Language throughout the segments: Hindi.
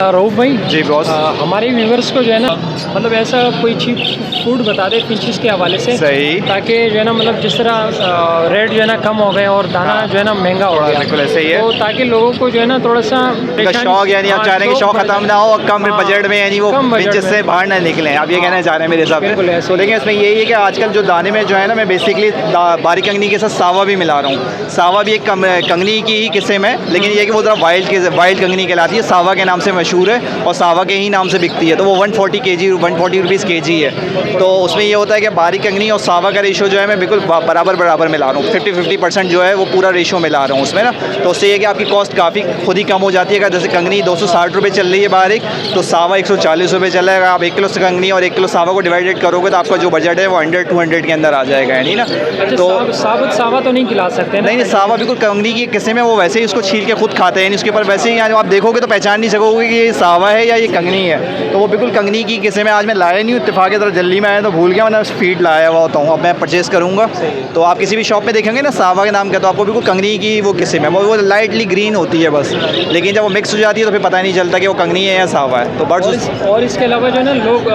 रऊफ भाई जी बॉस। हमारे व्यूवर्स को जो है ना मतलब ऐसा कोई चीप फूड बता दे फिशेस के हवाले से, सही, ताकि जो है ना मतलब जिस तरह रेट जो है ना कम हो गए और दाना जो है ना महंगा हो गया, बिल्कुल ऐसे ही है। तो ताकि लोगों को जो है ना थोड़ा सा शौक यानी आप चाह रहे हैं कि शौक खत्म ना हो और कम बजट में यानी वो फिशेस से बाहर ना निकलें, आप ये कहना चाह रहे हैं मेरे हिसाब से। तो लेकिन इसमें यही है कि आजकल जो दाने में जो है ना मैं बेसिकली बारीक कंगनी के साथ सावा भी मिला रहा हूँ। सावा भी एक कंगनी की ही किस्म है, लेकिन ये कि वो ज़रा वाइल्ड कंगनी कहलाती है, सावा के नाम से मशहूर है और सावा के ही नाम से बिकती है। तो वो 140 रुपीज़ केजी है। तो उसमें ये होता है कि बारीक कंगनी और सावा का रेशो जो है मैं बिल्कुल बराबर मिला रहा हूँ। 50% जो है वो पूरा रेशो मिला रहा हूँ उसमें ना। तो उससे ये कि आपकी कॉस्ट काफ़ी खुद ही कम हो जाती है। अगर जैसे कंगनी 260 रुपये चल रही है बारीक, तो सावा 140 रुपये चल रहा है। आप 1 किलो कंगनी और 1 किलो सावा को डिवाइडेड करोगे तो आपका जो बजट है वो 100-200 के अंदर आ जाएगा, है नहीं ना। तो साबुत सावा तो नहीं खिला सकते? नहीं, सावा बिल्कुल कंगनी की किस्म है, वो वैसे ही उसको छील के खुद खाते हैं। इसके ऊपर वैसे ही यानी आप देखोगे तो पहचान नहीं सकोगे कि ये सावा है या ये कंगनी है। तो वो बिल्कुल कंगनी की किस्म है। आज मैं लाया नहीं हूँ, इत्तेफाक की तरह जल्दी में आया तो भूल गया, मैंने फीड लाया हुआ होता हूँ। अब मैं परचेस करूँगा तो आप किसी भी शॉप में देखेंगे ना सावा के नाम का, तो आपको बिल्कुल कंगनी की वो किस्म है। वो लाइटली ग्रीन होती है बस, लेकिन जब वो मिक्स हो जाती है तो फिर पता नहीं चलता कि वो कंगनी है या सावा है। तो बर्ड्स और इसके अलावा जो है ना लोग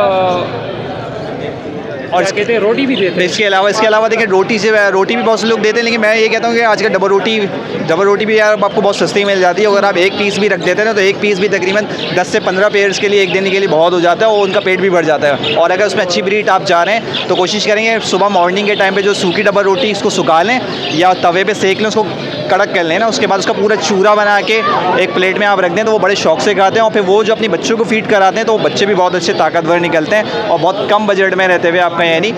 और कहते हैं रोटी भी देते हैं। इसके अलावा देखिए रोटी भी बहुत से लोग देते हैं, लेकिन मैं ये कहता हूँ कि आजकल डबल रोटी भी यार आपको बहुत सस्ती मिल जाती है। अगर आप एक पीस भी रख देते हैं ना, तो एक पीस भी तकरीबन 10 से 15 पेयर्स के लिए एक दिन के लिए बहुत हो जाता है और उनका पेट भी भर जाता है। और अगर उसमें अच्छी ब्रीड आप जा रहे हैं तो कोशिश करेंगे सुबह मॉर्निंग के टाइम पे जो सूखी डबल रोटी इसको सुखा लें या तवे पे सेक लें, उसको कड़क कर लें ना। उसके बाद उसका पूरा चूरा बना के एक प्लेट में आप रख दें तो वो बड़े शौक से खाते हैं। और फिर वो जो अपने बच्चों को फीड कराते हैं तो वो बच्चे भी बहुत अच्छे ताकतवर निकलते हैं और बहुत कम बजट में रहते हुए आपका यानी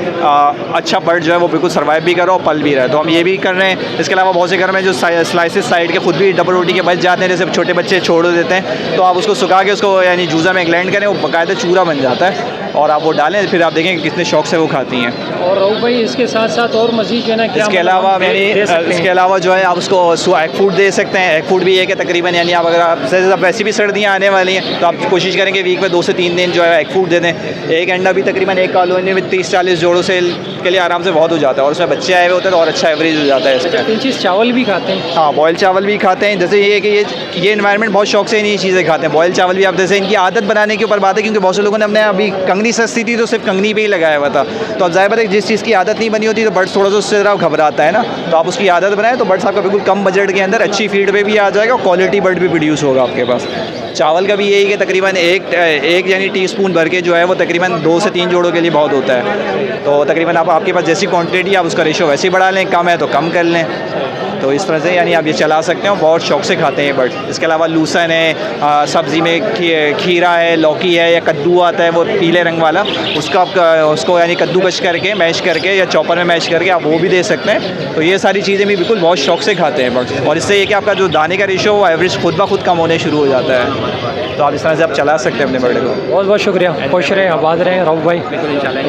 अच्छा बर्ड जो है वो बिल्कुल सर्वाइव भी करो और पल भी रहे। तो हम ये भी कर रहे हैं। इसके अलावा बहुत से घर में जो स्लाइसेस साइड के खुद भी डबल रोटी के बच जाते हैं, जैसे छोटे बच्चे छोड़ देते हैं, तो आप उसको सुखा के उसको यानी जूसा में ग्लैंड करें, वो बाकायदा चूरा बन जाता है और आप वो डालें, फिर आप देखें कितने शौक से वो खाती हैं। और रऊफ भाई इसके साथ साथ और मज़ीद जो है ना क्या इसके अलावा जो है आप उसको एग फूड दे सकते हैं। एग फूड भी एक है तकरीबन, यानी आप अगर वैसे भी सर्दियाँ आने वाली हैं तो आप कोशिश करेंगे वीक में 2 से 3 दिन जो है एग फूड दे दें। एक अंडा भी तकरीबन एक कॉलोनी में 30-40 जोड़ों से के लिए आराम से बहुत हो जाता है और उसमें बच्चे आए हुए होते हैं तो और अच्छा एवरेज हो जाता है इसका। फिशेस चावल भी खाते हैं? हाँ, बॉयल चावल भी खाते हैं। जैसे ये कि ये एनवायरनमेंट बहुत शौक से इन्हीं चीज़ें खाते हैं। बॉयल चावल भी आप जैसे इनकी आदत बनाने के ऊपर बात है, क्योंकि बहुत से लोगों ने अपने अभी कंगनी सस्ती थी तो सिर्फ कंगनी पे ही लगाया हुआ था। तो अब ज़ाहिर है जिस चीज़ की आदत नहीं बनी होती तो बर्ड्स थोड़ा सा उससे ज़रा घबराता है ना। तो आप उसकी आदत बनाएं तो बर्ड्स आपका बिल्कुल कम बजट के अंदर अच्छी फीड पे भी आ जाएगा और क्वालिटी बर्ड भी प्रोड्यूस होगा आपके पास। चावल का भी यही कि तकरीबन एक यानी टीस्पून भर के जो है वो तकरीबन 2 से 3 जोड़ों के लिए बहुत होता है। तो तकरीबन आपके पास जैसी क्वांटिटी आप उसका रेशो वैसे ही बढ़ा लें, कम है तो कम कर लें। तो इस तरह से यानी आप ये चला सकते हो, बहुत शौक से खाते हैं बर्ड। इसके अलावा लूसन है, सब्ज़ी में खीरा है, लौकी है या कद्दू आता है वो पीले रंग वाला, उसको यानी कद्दूकश करके मैश करके या चॉपर में मैश करके आप वो भी दे सकते हैं। तो ये सारी चीज़ें भी बिल्कुल बहुत शौक से खाते हैं बर्ड और इससे ये कि आपका जो दाने का रेशो वो एवरेज खुद ब खुद कम होने शुरू हो जाता है। तो आप इस तरह से आप चला सकते हैं अपने बर्ड को। बहुत बहुत शुक्रिया, खुश रहें, आबाद रहें रऊफ भाई।